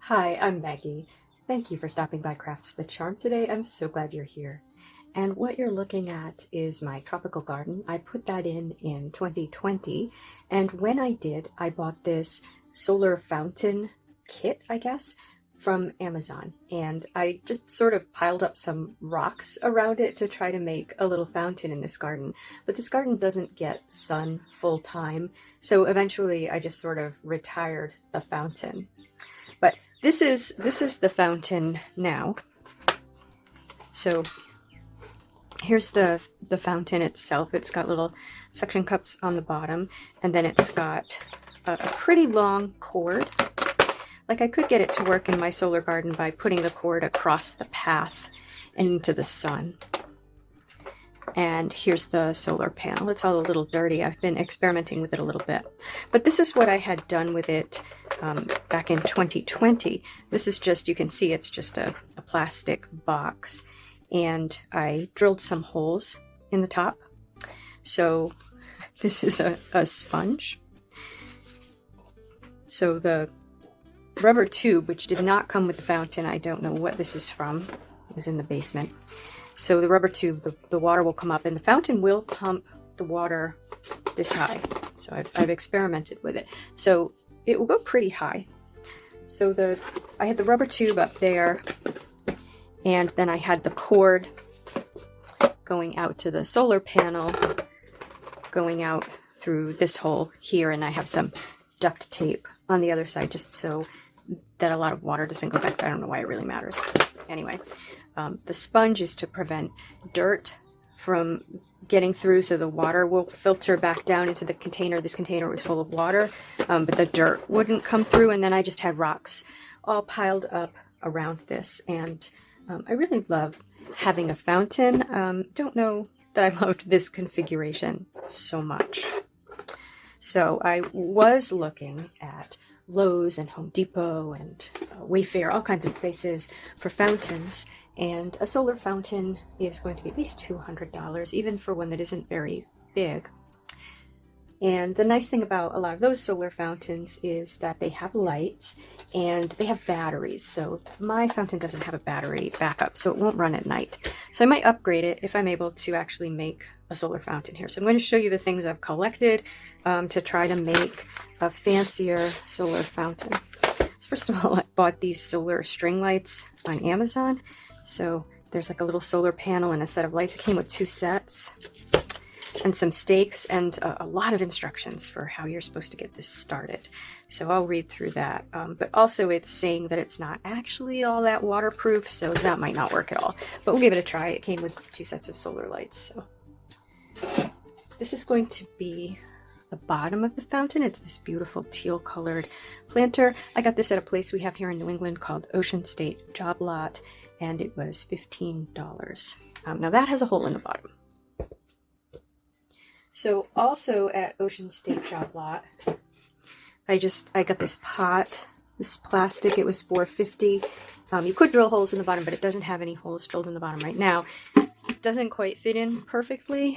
Hi, I'm Maggie. Thank you for stopping by Crafts the Charm today. I'm so glad you're here. And what you're looking at is my tropical garden. I put that in 2020, and when I did, I bought this solar fountain kit, I guess, from Amazon. And I just sort of piled up some rocks around it to try to make a little fountain in this garden. But this garden doesn't get sun full time, so eventually I just sort of retired the fountain. But this is the fountain now. So here's the fountain itself. It's got little suction cups on the bottom, and then it's got a pretty long cord. Like, I could get it to work in my solar garden by putting the cord across the path and into the sun. And here's the solar panel. It's all a little dirty. I've been experimenting with it a little bit. But this is what I had done with it back in 2020. This is just, you can see it's just a plastic box. And I drilled some holes in the top. So this is a sponge. So the rubber tube, which did not come with the fountain, I don't know what this is from. It was in the basement. So the rubber tube, the water will come up, and the fountain will pump the water this high. So I've experimented with it. So it will go pretty high. So I had the rubber tube up there, and then I had the cord going out to the solar panel, going out through this hole here, and I have some duct tape on the other side just so that a lot of water doesn't go back there. I don't know why it really matters. Anyway, the sponge is to prevent dirt from getting through, so the water will filter back down into the container. This container was full of water, but the dirt wouldn't come through, and then I just had rocks all piled up around this, and I really love having a fountain. Don't know that I loved this configuration so much. So I was looking at Lowe's and Home Depot and Wayfair, all kinds of places for fountains, and a solar fountain is going to be at least $200, even for one that isn't very big. And the nice thing about a lot of those solar fountains is that they have lights and they have batteries. So my fountain doesn't have a battery backup, so it won't run at night. So I might upgrade it if I'm able to actually make a solar fountain here. So I'm going to show you the things I've collected to try to make a fancier solar fountain. So first of all, I bought these solar string lights on Amazon. So there's like a little solar panel and a set of lights. It came with 2 sets. And some stakes and a lot of instructions for how you're supposed to get this started. So I'll read through that. But also it's saying that it's not actually all that waterproof, so that might not work at all. But we'll give it a try. It came with 2 sets of solar lights. So this is going to be the bottom of the fountain. It's this beautiful teal colored planter. I got this at a place we have here in New England called Ocean State Job Lot, and it was $15. Now that has a hole in the bottom. So also at Ocean State Job Lot, I got this pot, this plastic. It was $4.50. You could drill holes in the bottom, but it doesn't have any holes drilled in the bottom right now. It doesn't quite fit in perfectly.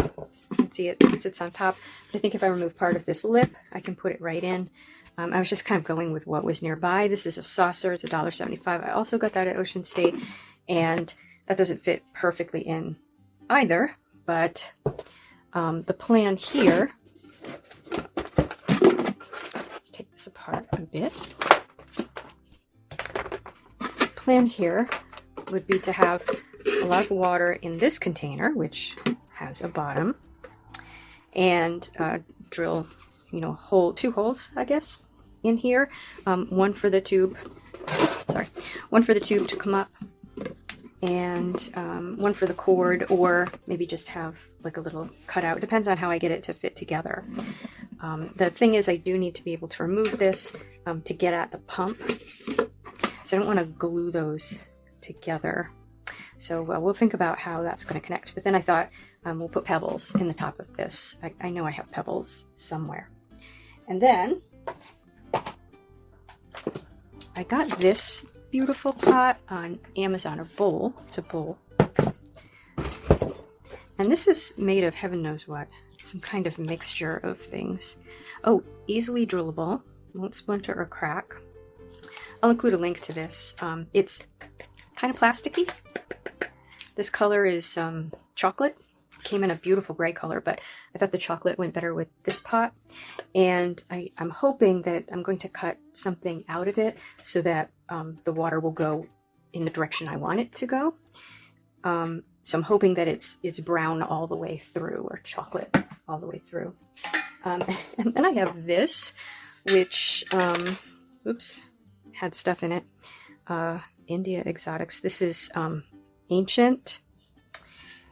You can see it sits on top. But I think if I remove part of this lip, I can put it right in. I was just kind of going with what was nearby. This is a saucer. It's $1.75. I also got that at Ocean State, and that doesn't fit perfectly in either, but the plan here, let's take this apart a bit. The plan here would be to have a lot of water in this container, which has a bottom, and drill, 2 holes, I guess, in here. One for the tube to come up, and one for the cord, or maybe just have like a little cutout. It depends on how I get it to fit together. The thing is, I do need to be able to remove this to get at the pump, so I don't want to glue those together. So we'll think about how that's going to connect. But then I thought we'll put pebbles in the top of this. I know I have pebbles somewhere. And then I got this beautiful pot on Amazon, or bowl. It's a bowl. And this is made of heaven knows what. Some kind of mixture of things. Oh, easily drillable. Won't splinter or crack. I'll include a link to this. It's kind of plasticky. This color is chocolate. Came in a beautiful gray color, but I thought the chocolate went better with this pot. And I'm hoping that I'm going to cut something out of it so that the water will go in the direction I want it to go. So I'm hoping that it's brown all the way through, or chocolate all the way through. And then I have this, which, oops, had stuff in it. India Exotics. This is ancient,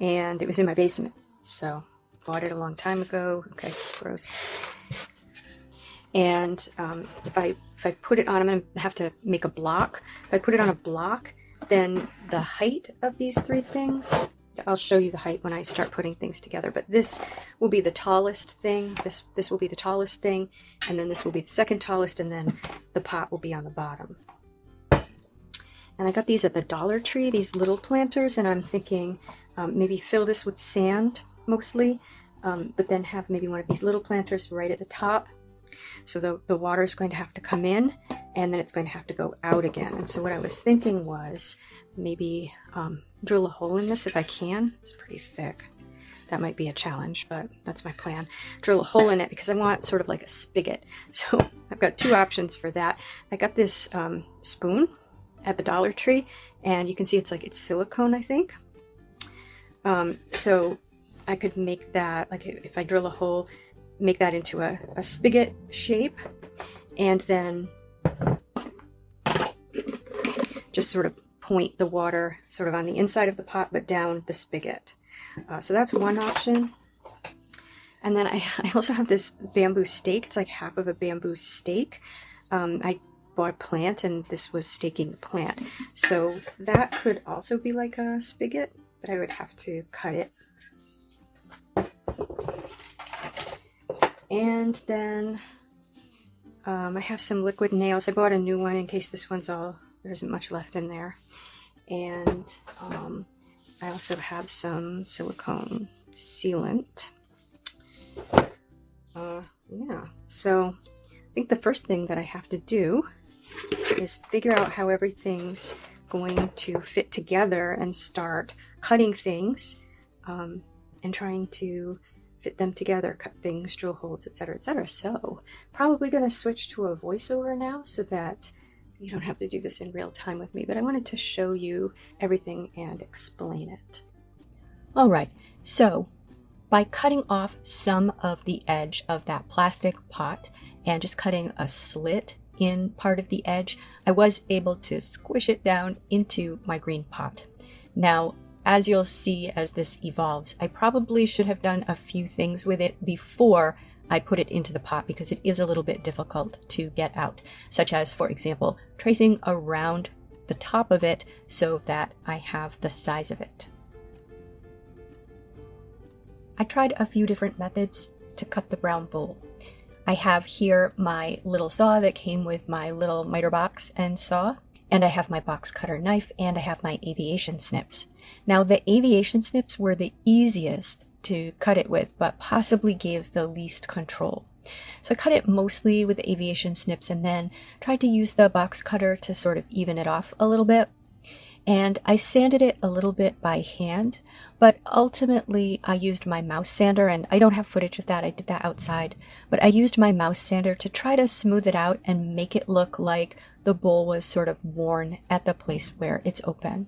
and it was in my basement. So bought it a long time ago. Okay, gross. And if I put it on, I'm going to have to make a block. If I put it on a block, then the height of these three things, I'll show you the height when I start putting things together, but this will be the tallest thing, this will be the tallest thing, and then this will be the second tallest, and then the pot will be on the bottom. And I got these at the Dollar Tree, these little planters, and I'm thinking maybe fill this with sand mostly, but then have maybe one of these little planters right at the top. So the water is going to have to come in, and then it's going to have to go out again. And so what I was thinking was maybe drill a hole in this if I can. It's pretty thick. That might be a challenge, but that's my plan. Drill a hole in it because I want sort of like a spigot. So I've got two options for that. I got this spoon at the Dollar Tree, and you can see it's silicone, I think. So I could make that, like if I drill a hole, make that into a spigot shape, and then just sort of point the water sort of on the inside of the pot but down the spigot. So that's one option. And then I also have this bamboo stake. It's like half of a bamboo stake. I bought a plant, and this was staking the plant. So that could also be like a spigot, but I would have to cut it. And then I have some liquid nails. I bought a new one in case this one's all, there isn't much left in there. And I also have some silicone sealant. Yeah, so I think the first thing that I have to do is figure out how everything's going to fit together and start cutting things and trying to fit them together, cut things, drill holes, etc., etc. So probably going to switch to a voiceover now so that you don't have to do this in real time with me, but I wanted to show you everything and explain it. All right, so by cutting off some of the edge of that plastic pot and just cutting a slit in part of the edge, I was able to squish it down into my green pot. Now, as you'll see as this evolves, I probably should have done a few things with it before I put it into the pot because it is a little bit difficult to get out, such as, for example, tracing around the top of it so that I have the size of it. I tried a few different methods to cut the brown bowl. I have here my little saw that came with my little miter box and saw, and I have my box cutter knife, and I have my aviation snips. Now, the aviation snips were the easiest to cut it with, but possibly gave the least control. So I cut it mostly with the aviation snips and then tried to use the box cutter to sort of even it off a little bit. And I sanded it a little bit by hand, but ultimately I used my mouse sander, and I don't have footage of that, I did that outside, but I used my mouse sander to try to smooth it out and make it look like the bowl was sort of worn at the place where it's open.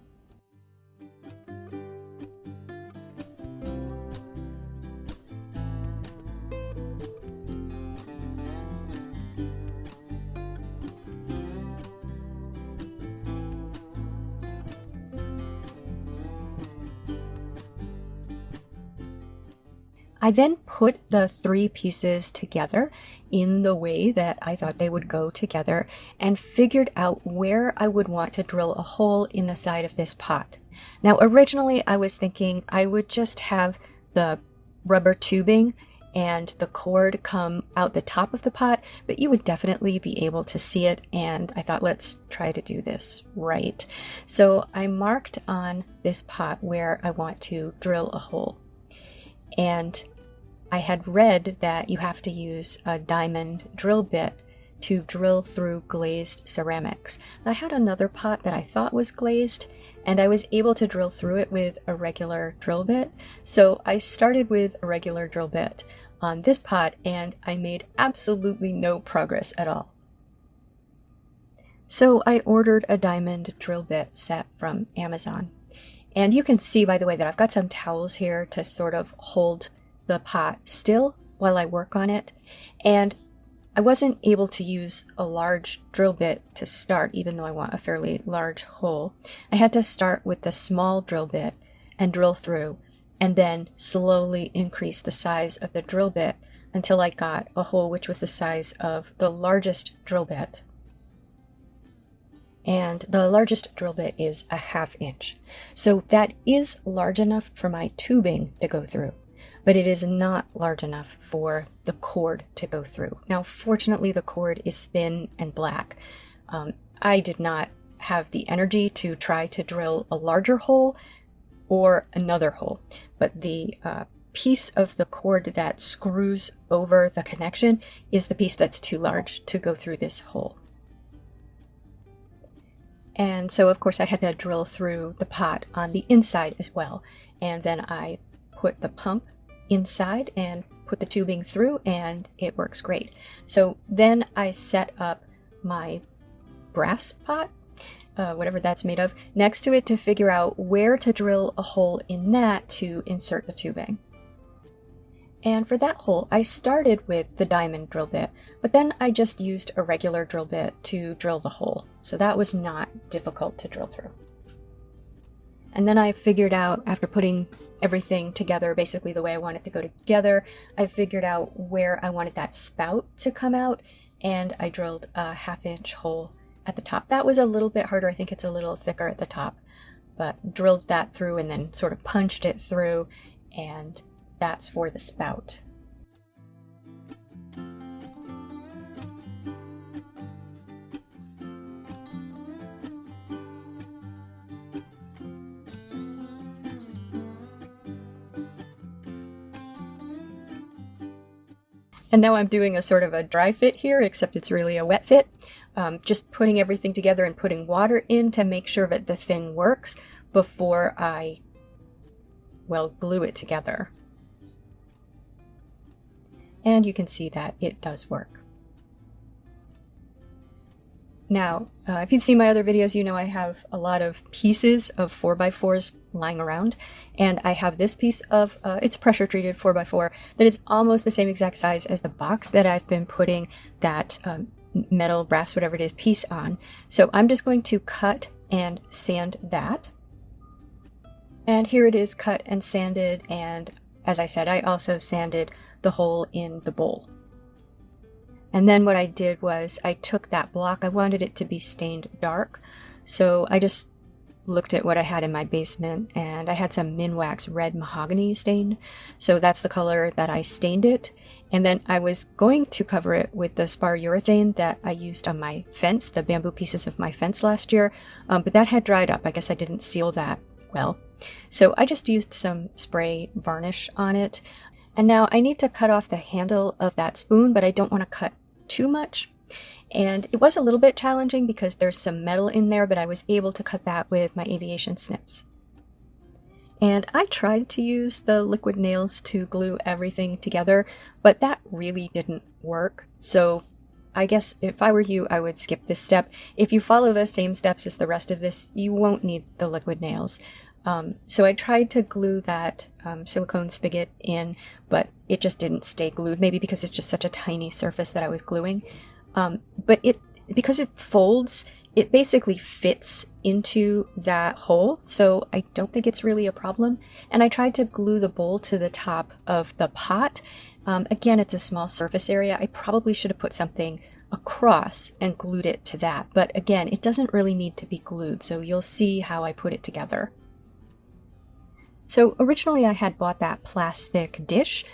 I then put the three pieces together in the way that I thought they would go together and figured out where I would want to drill a hole in the side of this pot. Now, originally I was thinking I would just have the rubber tubing and the cord come out the top of the pot, but you would definitely be able to see it, and I thought, let's try to do this right. So I marked on this pot where I want to drill a hole. And I had read that you have to use a diamond drill bit to drill through glazed ceramics. I had another pot that I thought was glazed, and I was able to drill through it with a regular drill bit. So I started with a regular drill bit on this pot, and I made absolutely no progress at all. So I ordered a diamond drill bit set from Amazon. And you can see, by the way, that I've got some towels here to sort of hold the pot still while I work on it. And I wasn't able to use a large drill bit to start, even though I want a fairly large hole. I had to start with the small drill bit and drill through, and then slowly increase the size of the drill bit until I got a hole which was the size of the largest drill bit. And the largest drill bit is a 1/2 inch. So that is large enough for my tubing to go through, but it is not large enough for the cord to go through. Now, fortunately, the cord is thin and black. I did not have the energy to try to drill a larger hole or another hole, but the piece of the cord that screws over the connection is the piece that's too large to go through this hole. And so, of course, I had to drill through the pot on the inside as well. And then I put the pump inside and put the tubing through, and it works great. So then I set up my brass pot, whatever that's made of, next to it to figure out where to drill a hole in that to insert the tubing. And for that hole, I started with the diamond drill bit, but then I just used a regular drill bit to drill the hole. So that was not difficult to drill through. And then I figured out, after putting everything together basically the way I want it to go together, I figured out where I wanted that spout to come out, and I drilled a 1/2 inch hole at the top. That was a little bit harder. I think it's a little thicker at the top, but drilled that through and then sort of punched it through, and that's for the spout. And now I'm doing a sort of a dry fit here, except it's really a wet fit. Just putting everything together and putting water in to make sure that the thing works before I, well, glue it together. And you can see that it does work. Now, if you've seen my other videos, you know I have a lot of pieces of 4x4s lying around, and I have this piece of, it's pressure treated 4x4 that is almost the same exact size as the box that I've been putting that metal, brass, whatever it is, piece on. So I'm just going to cut and sand that. And here it is cut and sanded, and as I said, I also sanded the hole in the bowl. And then what I did was I took that block, I wanted it to be stained dark, so I just looked at what I had in my basement, and I had some Minwax red mahogany stain, so that's the color that I stained it. And then I was going to cover it with the spar urethane that I used on my fence, the bamboo pieces of my fence last year, but that had dried up. I guess I didn't seal that well. So I just used some spray varnish on it. And now I need to cut off the handle of that spoon, but I don't want to cut too much. And it was a little bit challenging because there's some metal in there, but I was able to cut that with my Aviation snips. And I tried to use the liquid nails to glue everything together, but that really didn't work. So I guess if I were you, I would skip this step. If you follow the same steps as the rest of this, you won't need the liquid nails. So I tried to glue that silicone spigot in, but it just didn't stay glued, maybe because it's just such a tiny surface that I was gluing. But because it folds, it basically fits into that hole, so I don't think it's really a problem. And I tried to glue the bowl to the top of the pot. Again, it's a small surface area. I probably should have put something across and glued it to that. But again, it doesn't really need to be glued, so you'll see how I put it together. So originally I had bought that plastic dish,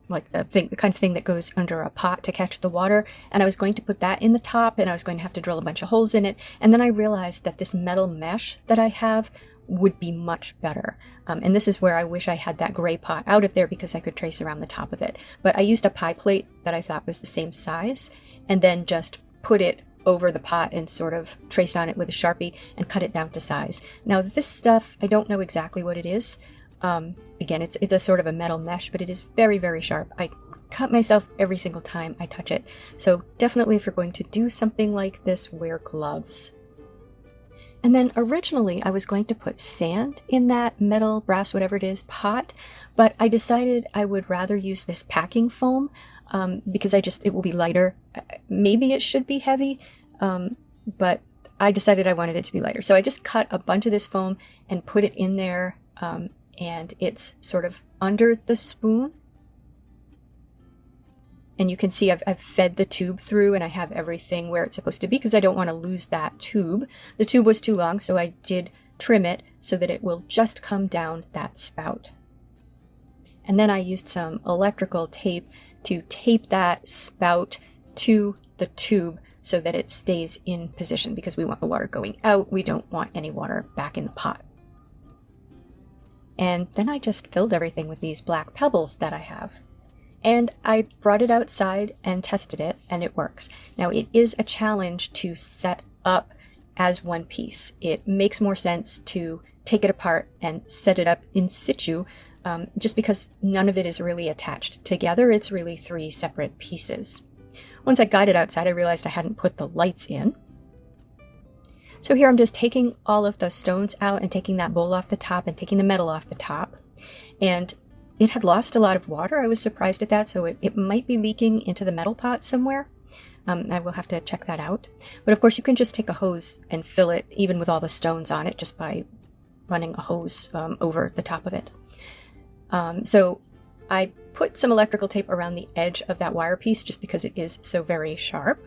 like the kind of thing that goes under a pot to catch the water, and I was going to put that in the top, and I was going to have to drill a bunch of holes in it. And then I realized that this metal mesh that I have would be much better. And this is where I wish I had that gray pot out of there because I could trace around the top of it. But I used a pie plate that I thought was the same size, and then just put it over the pot and sort of traced on it with a Sharpie and cut it down to size. Now this stuff, I don't know exactly what it is. Again, it's a sort of a metal mesh, but it is very, very sharp. I cut myself every single time I touch it. So definitely if you're going to do something like this, wear gloves. And then originally I was going to put sand in that metal, brass, whatever it is, pot, but I decided I would rather use this packing foam because it will be lighter. Maybe it should be heavy, but I decided I wanted it to be lighter. So I just cut a bunch of this foam and put it in there, and it's sort of under the spoon. And you can see I've fed the tube through, and I have everything where it's supposed to be because I don't want to lose that tube. The tube was too long, so I did trim it so that it will just come down that spout. And then I used some electrical tape to tape that spout to the tube so that it stays in position because we want the water going out. We don't want any water back in the pot. And then I just filled everything with these black pebbles that I have. And I brought it outside and tested it, and it works. Now, it is a challenge to set up as one piece. It makes more sense to take it apart and set it up in situ, just because none of it is really attached together. It's really 3 separate pieces. Once I got it outside, I realized I hadn't put the lights in. So here I'm just taking all of the stones out and taking that bowl off the top and taking the metal off the top. And it had lost a lot of water. I was surprised at that, so it might be leaking into the metal pot somewhere. I will have to check that out. But of course, you can just take a hose and fill it, even with all the stones on it, just by running a hose over the top of it. So I put some electrical tape around the edge of that wire piece just because it is so very sharp.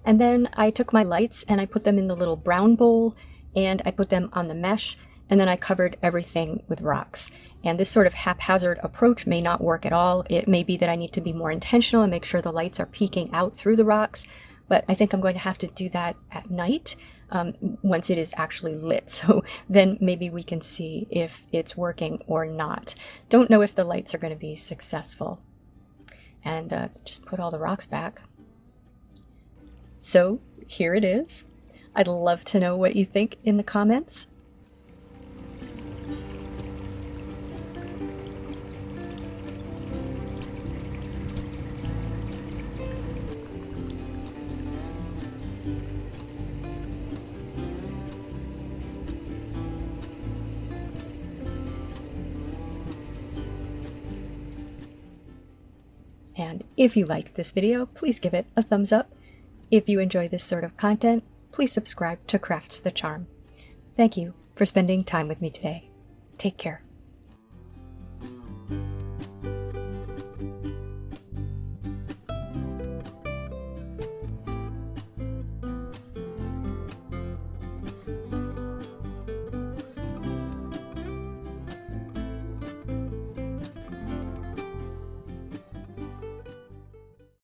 And then I took my lights and I put them in the little brown bowl, and I put them on the mesh, and then I covered everything with rocks. And this sort of haphazard approach may not work at all. It may be that I need to be more intentional and make sure the lights are peeking out through the rocks, but I think I'm going to have to do that at night once it is actually lit. So then maybe we can see if it's working or not. Don't know if the lights are going to be successful. And just put all the rocks back. So here it is. I'd love to know what you think in the comments. And if you like this video, please give it a thumbs up. If you enjoy this sort of content, please subscribe to Crafts the Charm. Thank you for spending time with me today. Take care.